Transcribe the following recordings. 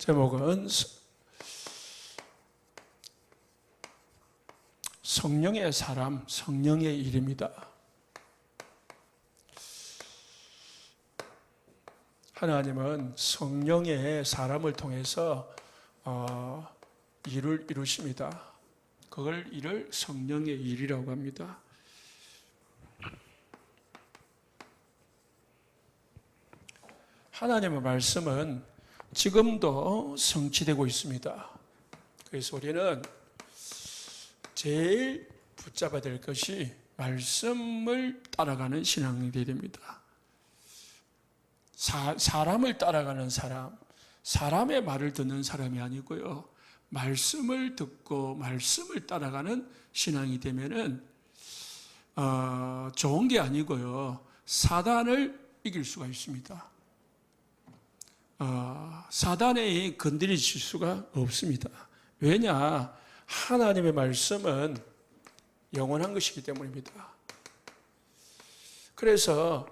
제목은 성령의 사람, 성령의 일입니다. 하나님은 성령의 사람을 통해서 일을 이루십니다. 그걸 일을 성령의 일이라고 합니다. 하나님의 말씀은 지금도 성취되고 있습니다. 그래서 우리는 제일 붙잡아야 될 것이 말씀을 따라가는 신앙이 되어야 됩니다. 사람을 따라가는 사람, 사람의 말을 듣는 사람이 아니고요. 말씀을 듣고 말씀을 따라가는 신앙이 되면은 좋은 게 아니고요. 사단을 이길 수가 있습니다. 사단에 건드리실 수가 없습니다. 왜냐? 하나님의 말씀은 영원한 것이기 때문입니다. 그래서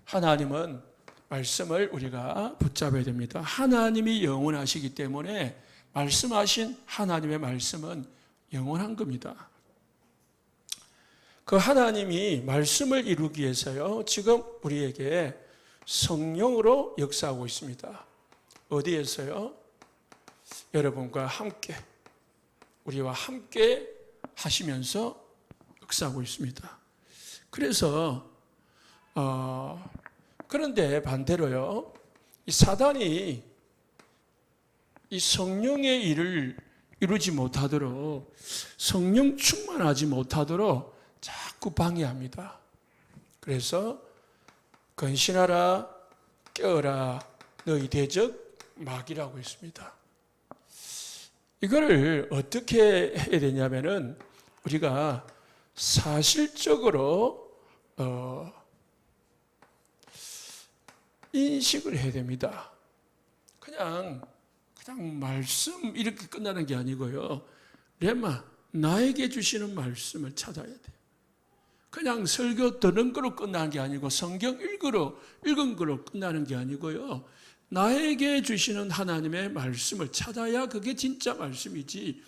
하나님은 말씀을 우리가 붙잡아야 됩니다. 하나님이 영원하시기 때문에 말씀하신 하나님의 말씀은 영원한 겁니다. 그 하나님이 말씀을 이루기 위해서요, 지금 우리에게 성령으로 역사하고 있습니다. 어디에서요? 여러분과 함께, 우리와 함께 하시면서 역사하고 있습니다. 그래서 그런데 반대로요, 이 사단이 이 성령의 일을 이루지 못하도록, 성령 충만하지 못하도록 자꾸 방해합니다. 그래서 근신하라, 깨어라, 너희 대적 마귀라고 했습니다. 이거를 어떻게 해야 되냐면은 우리가 사실적으로 인식을 해야 됩니다. 그냥 말씀 이렇게 끝나는 게 아니고요. 레마, 나에게 주시는 말씀을 찾아야 돼요. 그냥 설교 듣는 거로 끝나는 게 아니고 성경 읽은 거로 끝나는 게 아니고요. 나에게 주시는 하나님의 말씀을 찾아야 그게 진짜 말씀이지,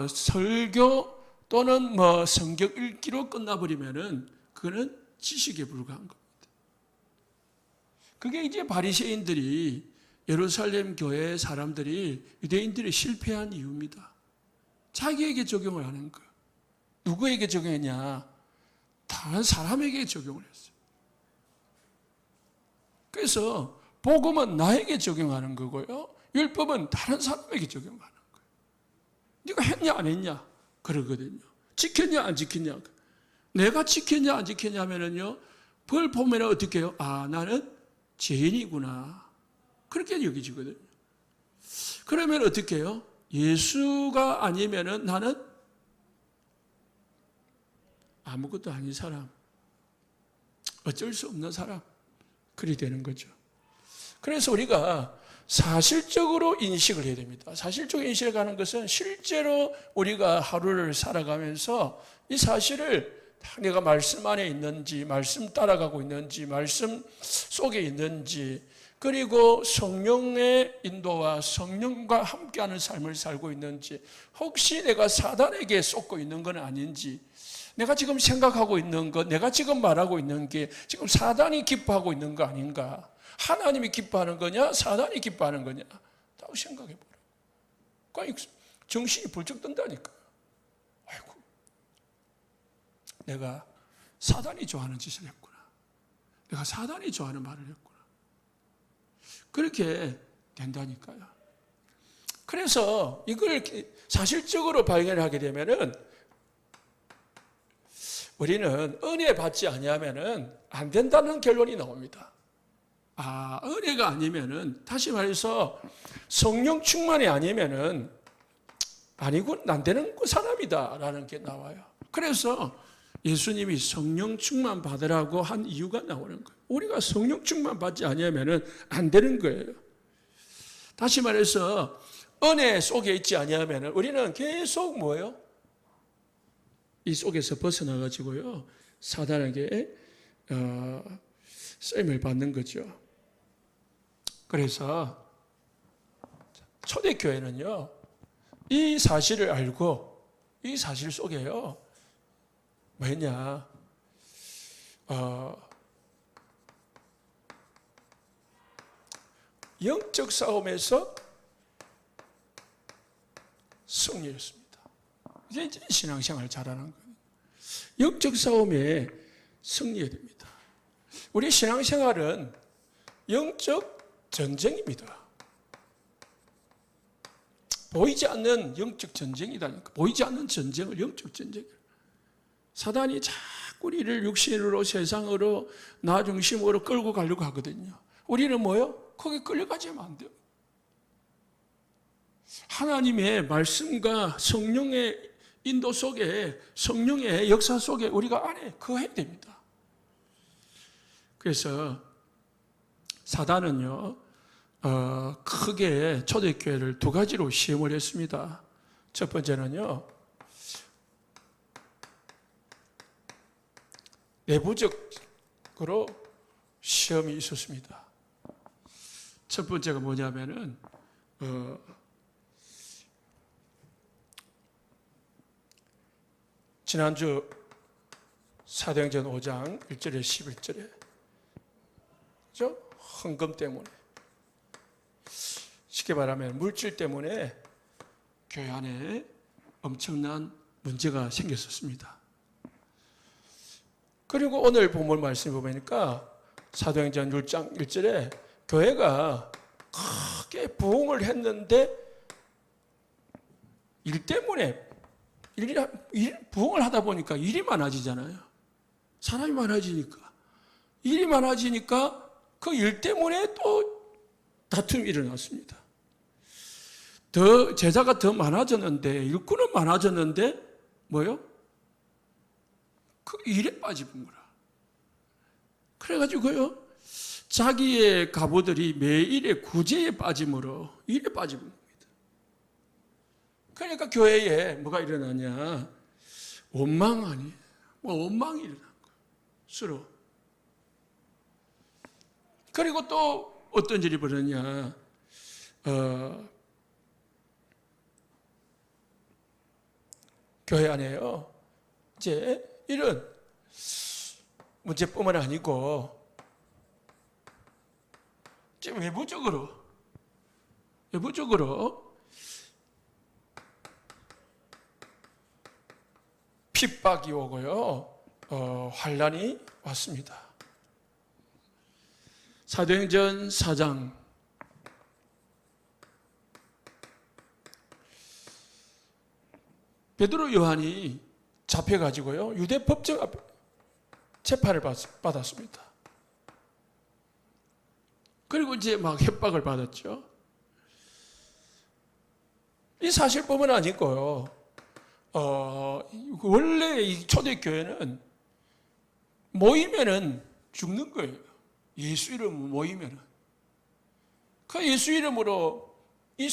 설교 또는 성경 읽기로 끝나버리면은 그거는 지식에 불과한 겁니다. 그게 이제 바리새인들이, 예루살렘 교회 사람들이, 유대인들이 실패한 이유입니다. 자기에게 적용을 하는 거예요. 누구에게 적용했냐? 다른 사람에게 적용을 했어요. 그래서 복음은 나에게 적용하는 거고요. 율법은 다른 사람에게 적용하는 거예요. 네가 했냐 안 했냐? 그러거든요. 지켰냐 안 지켰냐? 내가 지켰냐 안 지켰냐 하면은요, 그걸 보면 어떻게 해요? 나는 죄인이구나. 그렇게 여기지거든요. 그러면 어떻게 해요? 예수가 아니면은 나는 아무것도 아닌 사람, 어쩔 수 없는 사람, 그리 되는 거죠. 그래서 우리가 사실적으로 인식을 해야 됩니다. 사실적으로 인식을 하는 것은 실제로 우리가 하루를 살아가면서 이 사실을 내가 말씀 안에 있는지, 말씀 따라가고 있는지, 말씀 속에 있는지, 그리고 성령의 인도와 성령과 함께하는 삶을 살고 있는지, 혹시 내가 사단에게 쏟고 있는 건 아닌지, 내가 지금 생각하고 있는 것, 내가 지금 말하고 있는 게 지금 사단이 기뻐하고 있는 거 아닌가? 하나님이 기뻐하는 거냐? 사단이 기뻐하는 거냐? 다 생각해 보라. 그러니까 정신이 벌쩍 든다니까요. 아이고, 내가 사단이 좋아하는 짓을 했구나. 내가 사단이 좋아하는 말을 했구나. 그렇게 된다니까요. 그래서 이걸 이렇게 사실적으로 발견하게 되면은 우리는 은혜 받지 아니하면은 안 된다는 결론이 나옵니다. 은혜가 아니면은, 다시 말해서 성령 충만이 아니면은 아니군, 안 되는 사람이다라는 게 나와요. 그래서 예수님이 성령 충만 받으라고 한 이유가 나오는 거예요. 우리가 성령 충만 받지 아니하면은 안 되는 거예요. 다시 말해서 은혜 속에 있지 아니하면은 우리는 계속 뭐예요? 이 속에서 벗어나가지고요, 사단에게 쓰임을 받는 거죠. 그래서 초대교회는요, 이 사실을 알고 이 사실 속에요, 뭐냐, 영적 싸움에서 승리했습니다. 이게 이제 신앙생활 잘하는 거예요. 영적 싸움에 승리해야 됩니다. 우리 신앙생활은 영적 전쟁입니다. 보이지 않는 영적 전쟁이다니까. 보이지 않는 전쟁을 영적 전쟁. 사단이 자꾸 우리를 육신으로, 세상으로, 나 중심으로 끌고 가려고 하거든요. 우리는 뭐요? 거기 끌려가지면 안 돼요. 하나님의 말씀과 성령의 인도 속에, 성령의 역사 속에 우리가 안에 거해야 됩니다. 그래서 사단은요, 크게 초대교회를 두 가지로 시험을 했습니다. 첫 번째는요, 내부적으로 시험이 있었습니다. 첫 번째가 뭐냐면은, 지난주 사도행전 5장 1절에 11절에, 그죠? 헌금 때문에, 쉽게 말하면 물질 때문에 교회 안에 엄청난 문제가 생겼었습니다. 그리고 오늘 본문 말씀 보니까 사도행전 6장 1절에 교회가 크게 부흥을 했는데 일 때문에 부흥을 하다 보니까 일이 많아지잖아요. 사람이 많아지니까. 일이 많아지니까 그 일 때문에 또 다툼이 일어났습니다. 제자가 더 많아졌는데, 일꾼은 많아졌는데, 뭐요? 그 일에 빠지는 거라. 그래가지고요, 자기의 갑오들이 매일의 구제에 빠짐으로 일에 빠지는 겁니다. 그러니까 교회에 뭐가 일어나냐? 원망이 일어난 거예요. 서로. 그리고 또 어떤 일이 벌어졌냐? 교회 안에요, 이제 이런 문제뿐만 아니고, 이제 외부적으로 핍박이 오고요, 환란이 왔습니다. 사도행전 4장 베드로 요한이 잡혀가지고요, 유대 법정 앞에 재판을 받았습니다. 그리고 이제 막 협박을 받았죠. 이 사실뿐만 아니고요, 원래 이 초대교회는 모이면은 죽는 거예요. 예수 이름 모이면은. 그 예수 이름으로 이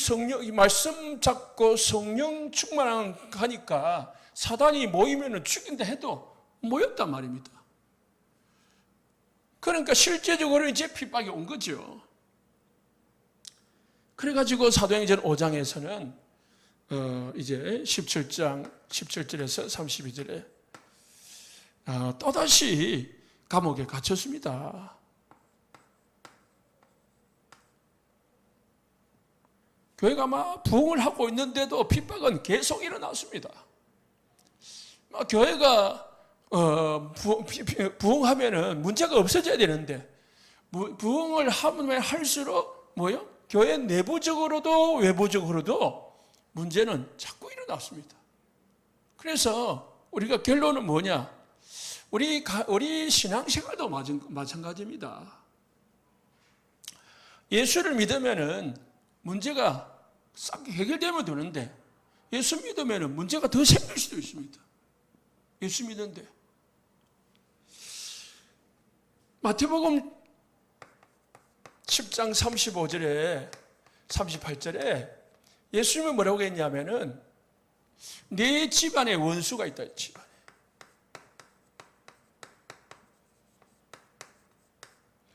말씀 잡고 성령 충만하니까 사단이 모이면은 죽인다 해도 모였단 말입니다. 그러니까 실제적으로 이제 핍박이 온 거죠. 그래가지고 사도행전 5장에서는 이제 17절에서 32절에 또다시 감옥에 갇혔습니다. 교회가 막 부흥을 하고 있는데도 핍박은 계속 일어났습니다. 교회가 부흥하면은 문제가 없어져야 되는데, 부흥을 하면 할수록 뭐요? 교회 내부적으로도 외부적으로도 문제는 자꾸 일어났습니다. 그래서 우리가 결론은 뭐냐? 우리 신앙생활도 마찬가지입니다. 예수를 믿으면은 문제가 싹 해결되면 되는데, 예수 믿으면은 문제가 더 생길 수도 있습니다. 예수 믿는데. 마태복음 10장 35절에 38절에 예수님은 뭐라고 했냐면은, 내 집안에 원수가 있다. 집안에.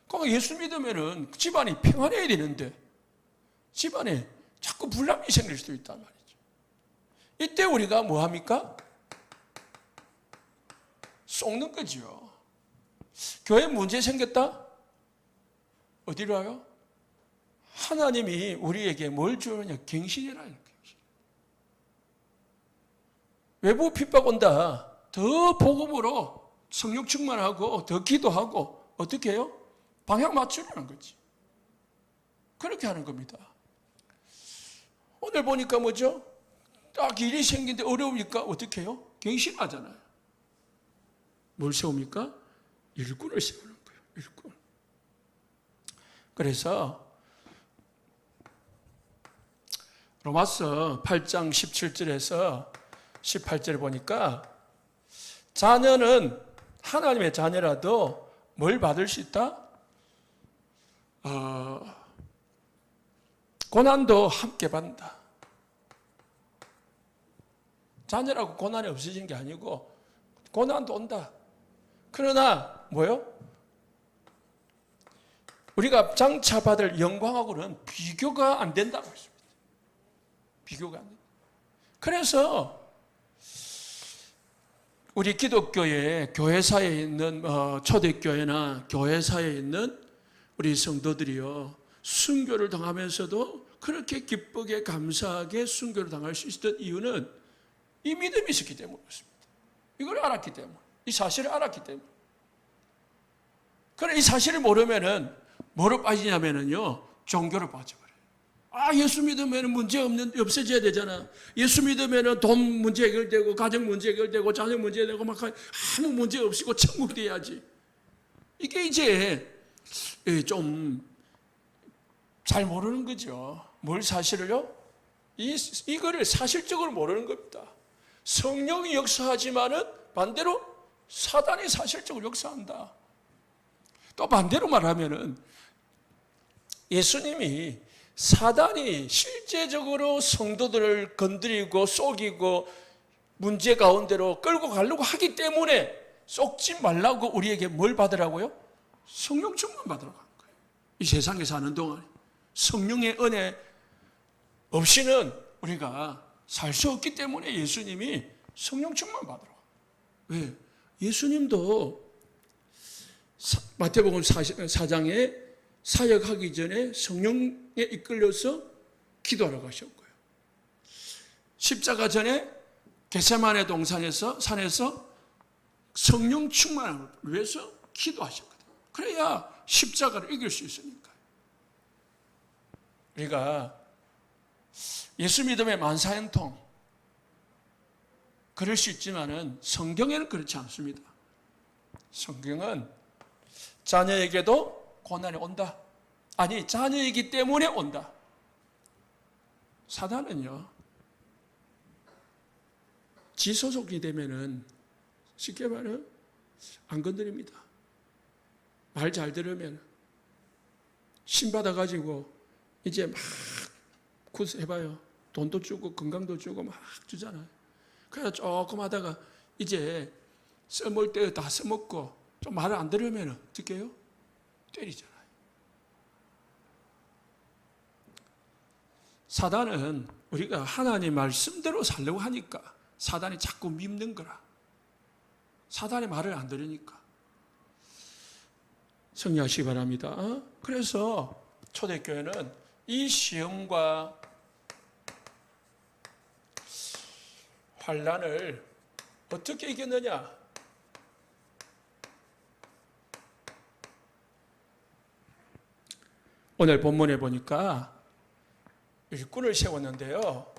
그러니까 예수 믿으면은 집안이 평안해야 되는데, 집안에 자꾸 불남이 생길 수도 있단 말이죠. 이때 우리가 뭐 합니까? 속는 거죠. 교회 문제 생겼다? 어디로 와요? 하나님이 우리에게 뭘 주느냐? 갱신이라는 거예요. 외부 핍박 온다. 더 복음으로 성령 충만하고 더 기도하고 어떻게 해요? 방향 맞추려는 거지. 그렇게 하는 겁니다. 오늘 보니까 뭐죠? 딱 일이 생긴데 어려우니까 어떻게 해요? 갱신하잖아요. 뭘 세웁니까? 일꾼을 세우는 거예요. 일꾼. 그래서 로마서 8장 17절에서 18절에 보니까 자녀는 하나님의 자녀라도 뭘 받을 수 있다? 고난도 함께 받는다. 자녀라고 고난이 없어지는 게 아니고 고난도 온다. 그러나 뭐요? 우리가 장차 받을 영광하고는 비교가 안 된다고 했습니다. 비교가 안 된다. 그래서 우리 기독교의 교회사에 있는 초대교회나 교회사에 있는 우리 성도들이요, 순교를 당하면서도 그렇게 기쁘게 감사하게 순교를 당할 수 있었던 이유는 이 믿음이 있었기 때문이었습니다. 이걸 알았기 때문에, 이 사실을 알았기 때문에. 그래, 이 사실을 모르면은 뭐로 빠지냐면은요, 종교로 빠져버려요. 예수 믿으면 문제 없어져야 되잖아. 예수 믿으면 돈 문제 해결되고, 가정 문제 해결되고, 자녀 문제 해결되고, 막 아무 문제 없이고 천국 돼야지. 이게 이제 좀 잘 모르는 거죠. 뭘 사실을요? 이거를 사실적으로 모르는 겁니다. 성령이 역사하지만은 반대로 사단이 사실적으로 역사한다. 또 반대로 말하면은 예수님이 사단이 실제적으로 성도들을 건드리고 속이고 문제 가운데로 끌고 가려고 하기 때문에 속지 말라고 우리에게 뭘 받으라고요? 성령 충만 받으라고 한 거예요. 이 세상에 사는 동안 성령의 은혜 없이는 우리가 살 수 없기 때문에 예수님이 성령 충만 받으라고. 왜? 예수님도 마태복음 4장에 사역하기 전에 성령에 이끌려서 기도하러 가셨고요. 십자가 전에 겟세마네 동산에서 산에서 성령 충만을 위해서 기도하셨거든요. 그래야 십자가를 이길 수 있으니까. 우리가 예수 믿음의 만사형통 그럴 수 있지만은 성경에는 그렇지 않습니다. 성경은 자녀에게도 고난이 온다. 아니, 자녀이기 때문에 온다. 사단은요, 지 소속이 되면은 쉽게 말하면 안 건드립니다. 말 잘 들으면 신 받아가지고 이제 막 굿해봐요. 돈도 주고 건강도 주고 막 주잖아요. 그래서 조금 하다가 이제 써먹을 때 다 써먹고 좀 말을 안 들으면 어떻게 해요? 때리잖아요. 사단은 우리가 하나님 말씀대로 살려고 하니까 사단이 자꾸 밉는 거라. 사단의 말을 안 들으니까. 성리하시기 바랍니다. 그래서 초대교회는 이 시험과 환난을 어떻게 이겼느냐? 오늘 본문에 보니까 일꾼을 세웠는데요.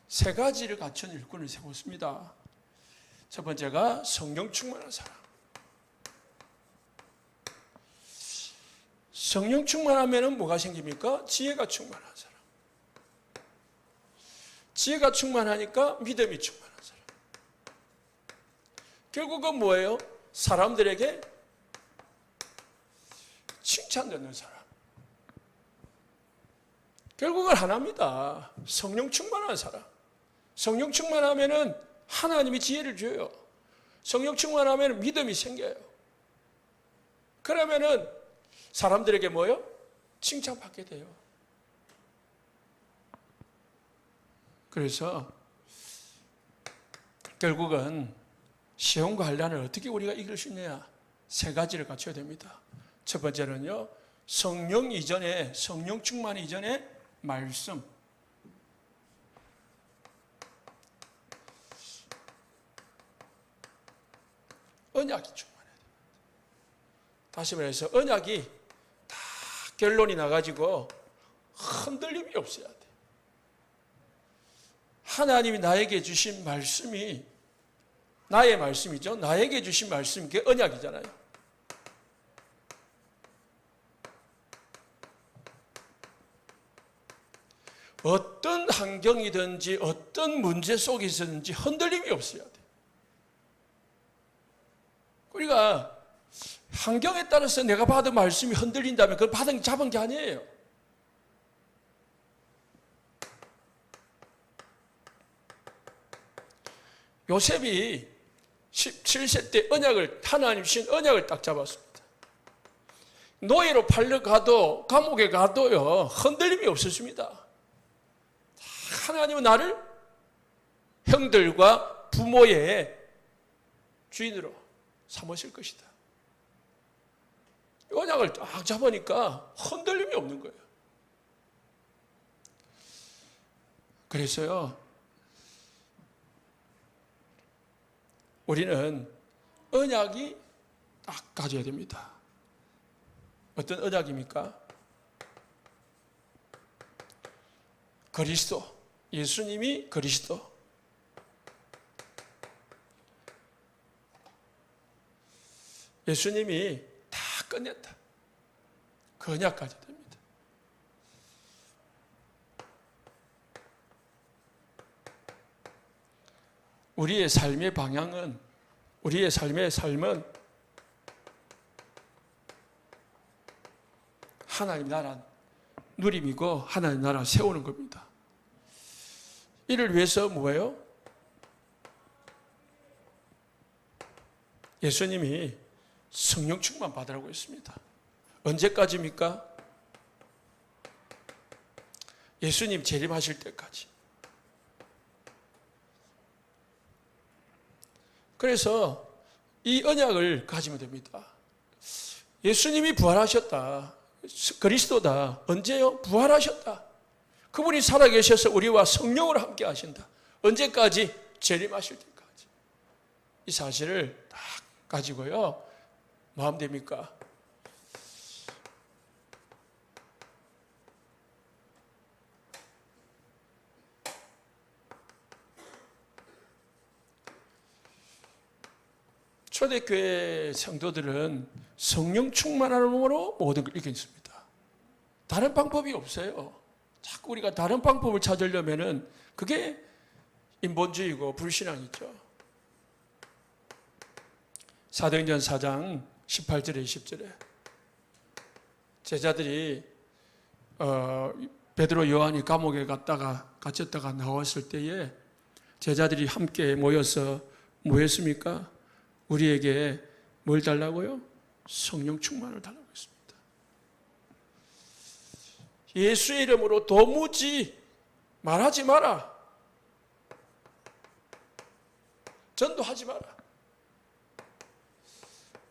세 가지를 갖춘 일꾼을 세웠습니다. 첫 번째가 성령 충만한 사람. 성령 충만하면 뭐가 생깁니까? 지혜가 충만한 사람. 지혜가 충만하니까 믿음이 충만한 사람. 결국은 뭐예요? 사람들에게 칭찬받는 사람. 결국은 하나입니다. 성령 충만한 사람. 성령 충만하면은 하나님이 지혜를 줘요. 성령 충만하면 믿음이 생겨요. 그러면은 사람들에게 뭐요? 칭찬받게 돼요. 그래서 결국은 시험과 환난을 어떻게 우리가 이길 수 있느냐? 세 가지를 갖춰야 됩니다. 첫 번째는요, 성령 이전에, 성령 충만 이전에 말씀. 언약이 충만해야 됩니다. 다시 말해서 언약이 다 결론이 나가지고 흔들림이 없어야 돼. 하나님이 나에게 주신 말씀이 나의 말씀이죠. 나에게 주신 말씀이 그게 언약이잖아요. 어떤 환경이든지 어떤 문제 속에 있었는지 흔들림이 없어야 돼. 우리가 환경에 따라서 내가 받은 말씀이 흔들린다면 그걸 잡은 게 아니에요. 요셉이 17세 때 하나님 주신 언약을 딱 잡았습니다. 노예로 팔려가도 감옥에 가도요 흔들림이 없었습니다. 하나님은 나를 형들과 부모의 주인으로 삼으실 것이다. 이 언약을 딱 잡으니까 흔들림이 없는 거예요. 그래서요, 우리는 언약이 딱 가져야 됩니다. 어떤 언약입니까? 그리스도, 예수님이 그리스도. 예수님이 다 끝냈다. 그 언약 가져야 됩니다. 우리의 삶의 방향은, 우리의 삶의 삶은 하나님 나라 누림이고 하나님 나라 세우는 겁니다. 이를 위해서 뭐예요? 예수님이 성령 충만 받으라고 했습니다. 언제까지입니까? 예수님 재림하실 때까지. 그래서 이 언약을 가지면 됩니다. 예수님이 부활하셨다. 그리스도다. 언제요? 부활하셨다. 그분이 살아계셔서 우리와 성령으로 함께 하신다. 언제까지? 재림하실 때까지. 이 사실을 딱 가지고요. 마음 됩니까? 초대교회 성도들은 성령 충만함으로 모든 걸 이겼습니다. 다른 방법이 없어요. 자꾸 우리가 다른 방법을 찾으려면은 그게 인본주의고 불신앙이죠. 사도행전 4장 18절에 20절에 제자들이 베드로 요한이 감옥에 갇혔다가 나왔을 때에 제자들이 함께 모여서 뭐 했습니까? 우리에게 뭘 달라고요? 성령 충만을 달라고 했습니다. 예수의 이름으로 도무지 말하지 마라. 전도하지 마라.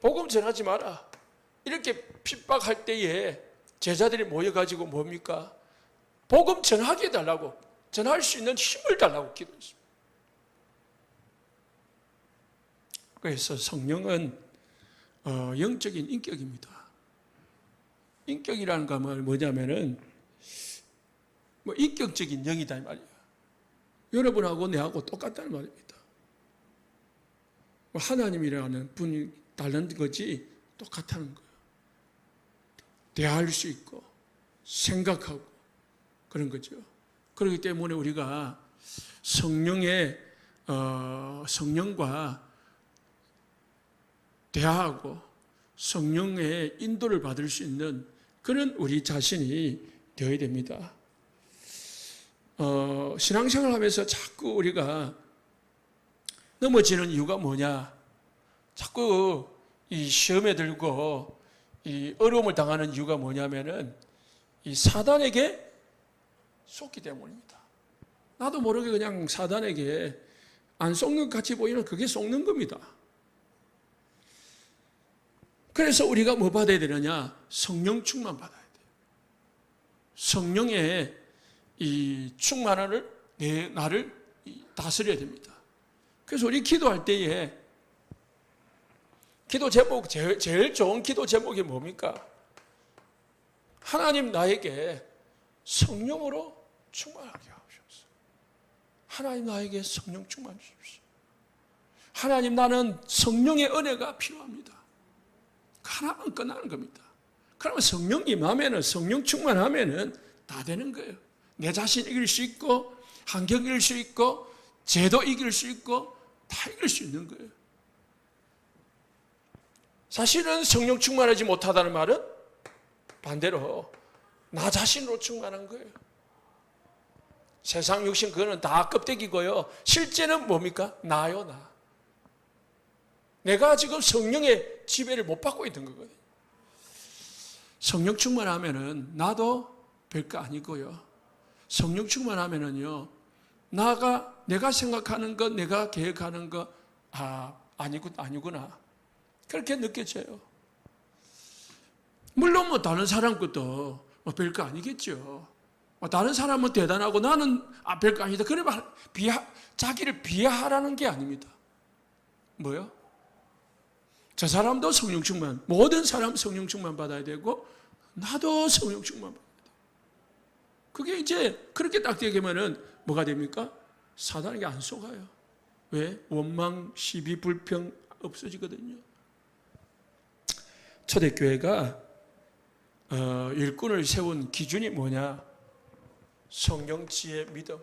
복음 전하지 마라. 이렇게 핍박할 때에 제자들이 모여가지고 뭡니까? 복음 전하게 해달라고, 전할 수 있는 힘을 달라고 기도했습니다. 그래서 성령은 영적인 인격입니다. 인격이라는 건 뭐냐면은 인격적인 영이다 이 말이에요. 여러분하고 내하고 똑같다는 말입니다. 하나님이라는 분이 다른 거지 똑같다는 거예요. 대할 수 있고 생각하고 그런 거죠. 그렇기 때문에 우리가 성령과 대화하고 성령의 인도를 받을 수 있는 그런 우리 자신이 되어야 됩니다. 신앙생활 하면서 자꾸 우리가 넘어지는 이유가 뭐냐? 자꾸 이 시험에 들고 이 어려움을 당하는 이유가 뭐냐면은 이 사단에게 속기 때문입니다. 나도 모르게 그냥 사단에게 안 속는 것 같이 보이는 그게 속는 겁니다. 그래서 우리가 뭐 받아야 되느냐? 성령 충만 받아야 돼요. 성령의 이 충만함을 나를 다스려야 됩니다. 그래서 우리 기도할 때에 기도 제목, 제일 좋은 기도 제목이 뭡니까? 하나님 나에게 성령으로 충만하게 하옵소서. 하나님 나에게 성령 충만 주십시오. 하나님 나는 성령의 은혜가 필요합니다. 하나만 끝나는 겁니다. 그러면 성령 임하면은, 성령 충만하면은 다 되는 거예요. 내 자신 이길 수 있고, 환경 이길 수 있고, 죄도 이길 수 있고, 다 이길 수 있는 거예요. 사실은 성령 충만하지 못하다는 말은 반대로 나 자신으로 충만한 거예요. 세상 육신 그거는 다 껍데기고요. 실제는 뭡니까? 나요, 나. 내가 지금 성령의 지배를 못 받고 있는 거거든요. 성령 충만하면은 나도 별거 아니고요. 성령 충만하면은요, 내가 생각하는 것, 내가 계획하는 것, 아니구나. 그렇게 느껴져요. 물론 뭐 다른 사람 것도 뭐 별거 아니겠죠. 다른 사람은 대단하고 나는 별거 아니다. 그러면 자기를 비하하라는 게 아닙니다. 뭐요? 저 사람도 성령 충만, 모든 사람 성령 충만 받아야 되고 나도 성령 충만 받아야 돼요. 그게 이제 그렇게 딱 되면은 뭐가 됩니까? 사단에게 안 속아요. 왜? 원망, 시비, 불평 없어지거든요. 초대교회가 일꾼을 세운 기준이 뭐냐? 성령, 지혜, 믿음.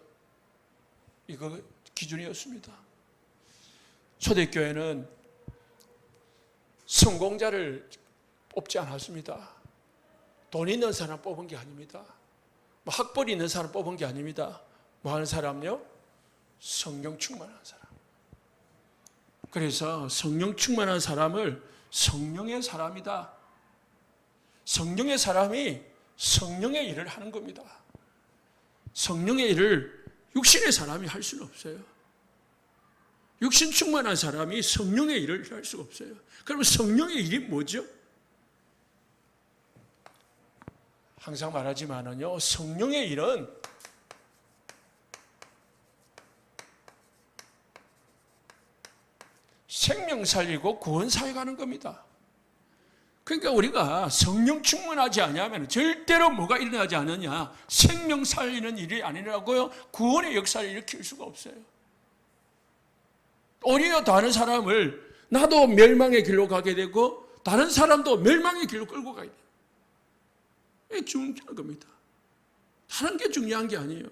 이거 기준이었습니다. 초대교회는 성공자를 뽑지 않았습니다. 돈 있는 사람 뽑은 게 아닙니다. 뭐 학벌이 있는 사람 뽑은 게 아닙니다. 뭐 하는 사람요? 성령 충만한 사람. 그래서 성령 충만한 사람을 성령의 사람이다. 성령의 사람이 성령의 일을 하는 겁니다. 성령의 일을 육신의 사람이 할 수는 없어요. 육신 충만한 사람이 성령의 일을 할 수가 없어요. 그러면 성령의 일이 뭐죠? 항상 말하지만은요, 성령의 일은 생명 살리고 구원 사역하는 겁니다. 그러니까 우리가 성령 충만하지 않으면 절대로 뭐가 일어나지 않느냐? 생명 살리는 일이 아니라고요, 구원의 역사를 일으킬 수가 없어요. 오히려 다른 사람을 나도 멸망의 길로 가게 되고 다른 사람도 멸망의 길로 끌고 가게 돼요. 이게 중요한 겁니다. 다른 게 중요한 게 아니에요.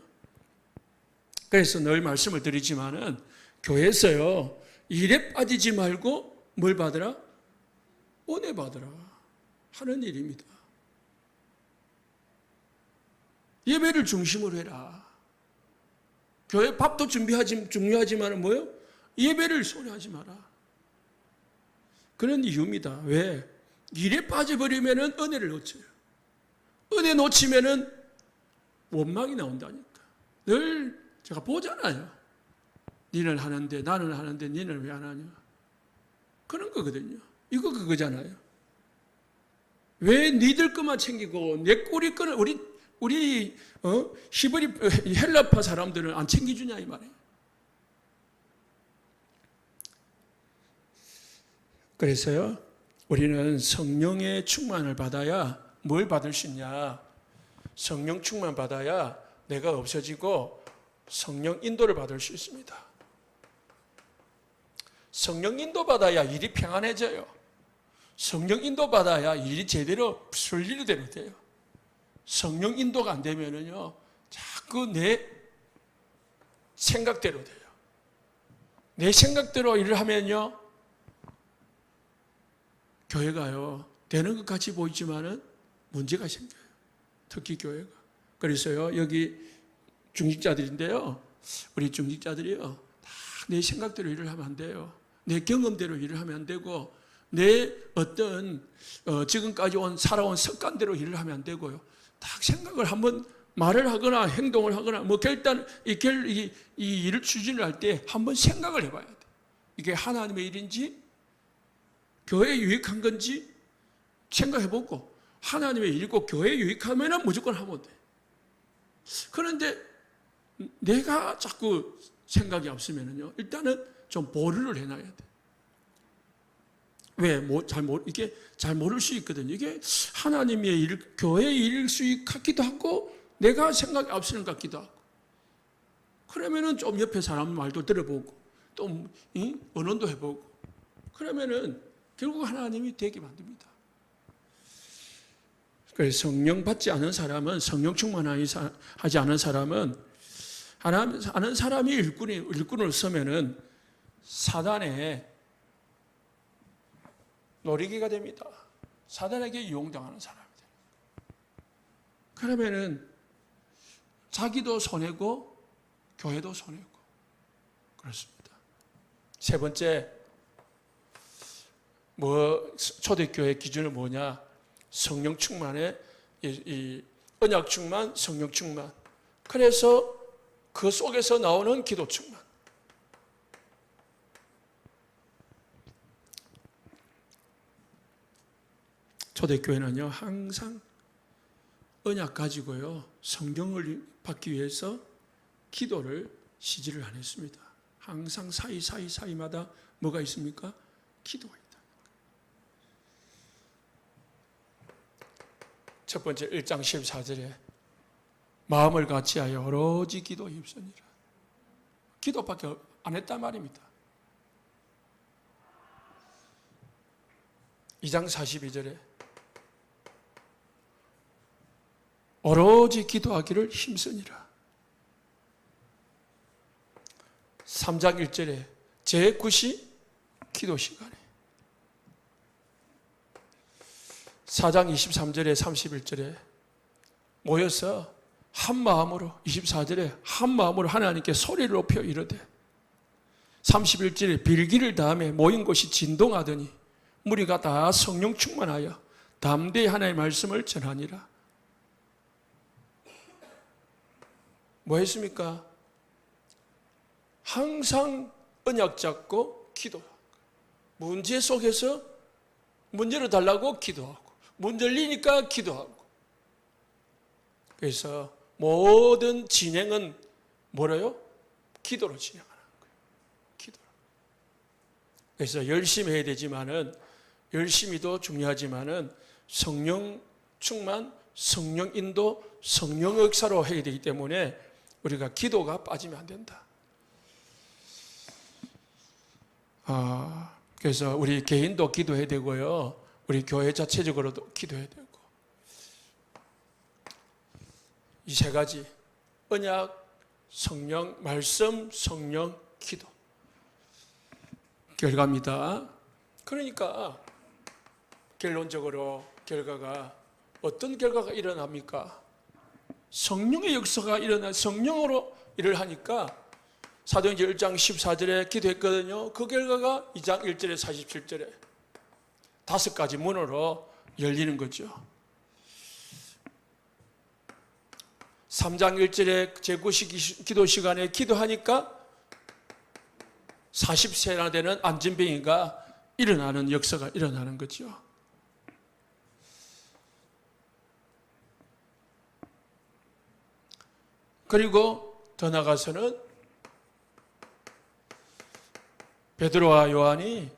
그래서 늘 말씀을 드리지만은 교회에서요, 일에 빠지지 말고 뭘 받으라? 은혜 받으라 하는 일입니다. 예배를 중심으로 해라. 교회 밥도 중요하지만 뭐요? 예배를 소홀하지 마라. 그런 이유입니다. 왜? 일에 빠져버리면 은혜를 놓쳐요. 은혜 놓치면 원망이 나온다니까. 늘 제가 보잖아요. 니는 하는데 나는 하는데 니는 왜 안 하냐. 그런 거거든요. 이거 그거잖아요. 왜 니들 것만 챙기고 내 꼬리 거는 우리 히브리 헬라파 사람들은 안 챙겨주냐 이 말이에요. 그래서요, 우리는 성령의 충만을 받아야 뭘 받을 수 있냐? 성령 충만 받아야 내가 없어지고 성령 인도를 받을 수 있습니다. 성령 인도 받아야 일이 평안해져요. 성령 인도 받아야 일이 제대로 순리대로 돼요. 성령 인도가 안 되면은요, 자꾸 내 생각대로 돼요. 내 생각대로 일을 하면요, 교회가요, 되는 것 같이 보이지만은 문제가 생겨요. 특히 교회가. 그래서요, 여기 중직자들인데요, 우리 중직자들이요, 다 내 생각대로 일을 하면 안 돼요. 내 경험대로 일을 하면 안 되고, 내 어떤 지금까지 살아온 습관대로 일을 하면 안 되고요. 딱 생각을 한번 말을 하거나 행동을 하거나 뭐 결단 이 일을 추진을 할 때 한번 생각을 해봐야 돼. 이게 하나님의 일인지 교회에 유익한 건지 생각해보고 하나님의 일이고 교회에 유익하면 무조건 하면 돼. 그런데 내가 자꾸 생각이 없으면요, 일단은 좀 보류를 해놔야 돼. 왜? 이게 잘 모를 수 있거든요. 이게 하나님의 일, 교회의 일일 수 같기도 하고, 내가 생각이 없으는 것 같기도 하고. 그러면은 좀 옆에 사람 말도 들어보고, 또, 언론도 해보고. 그러면은 결국 하나님이 되게 만듭니다. 그래서 성령 받지 않은 사람은, 성령 충만하지 않은 사람은, 아는 사람이 일꾼을 서면은 사단의 놀이기가 됩니다. 사단에게 이용당하는 사람이 됩니다. 그러면은 자기도 손해고 교회도 손해고 그렇습니다. 세 번째, 초대교회 기준은 뭐냐? 성령 충만에 이 언약 충만, 성령 충만. 그래서 그 속에서 나오는 기도 충만. 초대교회는요, 항상 언약 가지고요, 성경을 받기 위해서 기도를 시지를 안 했습니다. 항상 사이마다 뭐가 있습니까? 기도가 있다. 첫 번째 1장 14절에 마음을 같이하여 오로지 기도에 힘쓰니라. 기도밖에 안 했단 말입니다. 2장 42절에 오로지 기도하기를 힘쓰니라. 3장 1절에 제9시 기도 시간에 4장 23절에 31절에 모여서 한 마음으로 24절에 한 마음으로 하나님께 소리를 높여 이르되 31절에 빌기를 다음에 모인 곳이 진동하더니 무리가 다 성령 충만하여 담대히 하나님의 말씀을 전하니라. 뭐 했습니까? 항상 언약 잡고 기도하고 문제 속에서 문제를 달라고 기도하고 문 열리니까 기도하고. 그래서 모든 진행은 뭐래요? 기도로 진행하는 거예요. 기도로. 그래서 열심히 해야 되지만은 열심히도 중요하지만은 성령 충만, 성령 인도, 성령 역사로 해야 되기 때문에 우리가 기도가 빠지면 안 된다. 그래서 우리 개인도 기도해야 되고요. 우리 교회 자체적으로도 기도해야 되고. 이 세 가지, 언약, 성령, 말씀, 성령, 기도. 결과입니다. 그러니까 결론적으로 결과가 어떤 결과가 일어납니까? 성령의 역사가 성령으로 일을 하니까 사도행전 1장 14절에 기도했거든요. 그 결과가 2장 1절에 47절에 5가지 문으로 열리는 거죠. 3장 1절에 제9시 기도 시간에 기도하니까 40세나 되는 안진뱅이가 일어나는 역사가 일어나는 거죠. 그리고 더 나아가서는 베드로와 요한이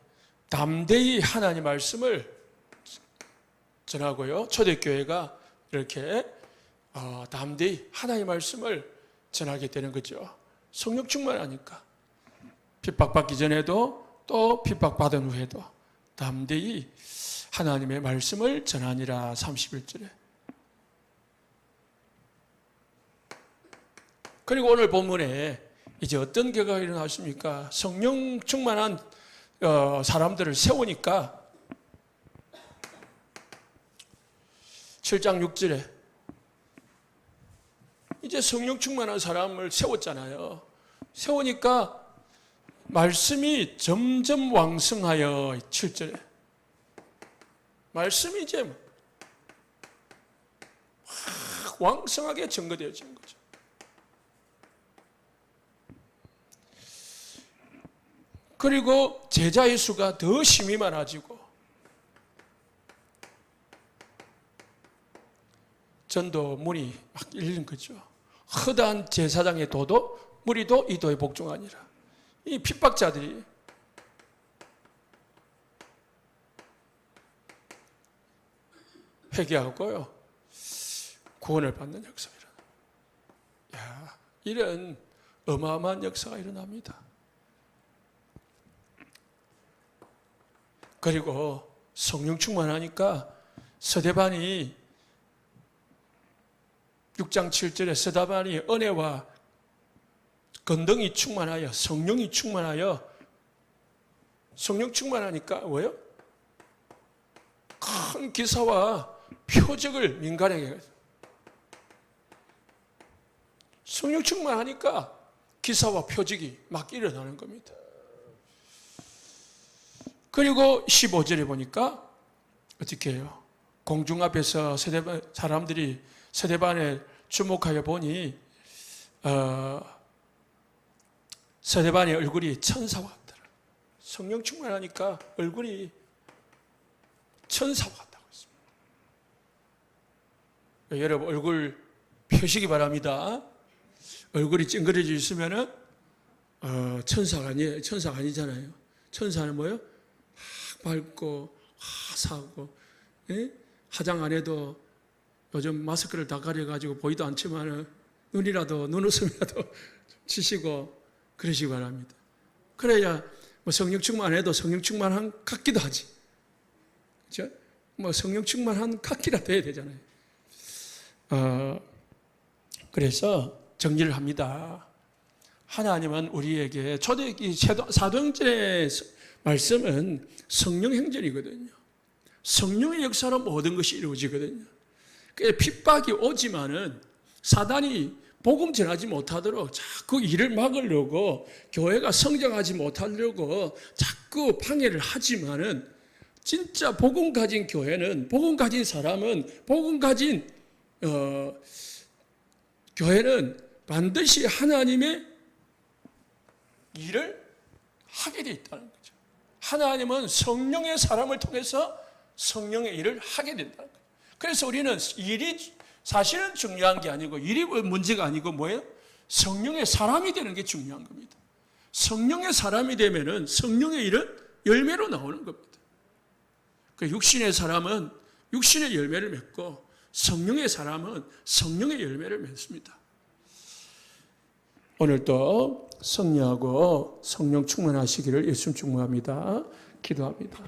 담대히 하나님 말씀을 전하고요. 초대교회가 이렇게 담대히 하나님 말씀을 전하게 되는 거죠. 성령 충만하니까. 핍박받기 전에도 또 핍박받은 후에도 담대히 하나님의 말씀을 전하니라. 31절에. 그리고 오늘 본문에 이제 어떤 결과가 일어났습니까? 성령 충만한 사람들을 세우니까 7장 6절에 이제 성령 충만한 사람을 세웠잖아요. 세우니까 말씀이 점점 왕성하여 7절에 말씀이 이제 왕성하게 증거되어지는 거죠. 그리고 제자의 수가 더 힘이 많아지고 전도 문이 막 열리는 거죠. 허다한 제사장의 도도 무리도 이 도에 복종하니라. 이 핍박자들이 회개하고요, 구원을 받는 역사가 일어나. 이런 어마어마한 역사가 일어납니다. 그리고 성령 충만하니까 스데반이 6장 7절에 스데반이 은혜와 건등이 충만하여 성령이 충만하여 성령 충만하니까 뭐예요? 큰 기사와 표적을 민간에게 해요. 성령 충만하니까 기사와 표적이 막 일어나는 겁니다. 그리고 15절에 보니까 어떻게 해요? 공중 앞에서 사람들이 스데반에 주목하여 보니 스데반의 얼굴이 천사와 같더라. 성령 충만하니까 얼굴이 천사와 같다고 했습니다. 여러분 얼굴 펴시기 바랍니다. 얼굴이 찡그려져 있으면은 천사가 아니잖아요. 천사는 뭐예요? 밝고 화사하고, 예? 화장 안 해도 요즘 마스크를 다 가려가지고 보이도 않지만 눈웃음이라도 치시고 그러시기 바랍니다. 그래야 뭐 성령 충만 안 해도 성령 충만한 같기도 하지. 그렇죠? 뭐 성령 충만한 같기라 돼야 되잖아요. 그래서 정리를 합니다. 하나님은 우리에게 초대기 사도행전의 말씀은 성령 행전이거든요. 성령의 역사로 모든 것이 이루어지거든요. 핍박이 오지만은 사단이 복음 전하지 못하도록 자꾸 일을 막으려고 교회가 성장하지 못하려고 자꾸 방해를 하지만은 진짜 복음 가진 교회는, 복음 가진 사람은, 복음 가진 교회는 반드시 하나님의 일을 하게 돼 있다는 거죠. 하나님은 성령의 사람을 통해서 성령의 일을 하게 된다는 거예요. 그래서 우리는 일이 사실은 중요한 게 아니고, 일이 문제가 아니고 뭐예요? 성령의 사람이 되는 게 중요한 겁니다. 성령의 사람이 되면은 성령의 일은 열매로 나오는 겁니다. 그 육신의 사람은 육신의 열매를 맺고 성령의 사람은 성령의 열매를 맺습니다. 오늘도 승리하고 성령 충만하시기를 예수님 축복합니다. 기도합니다.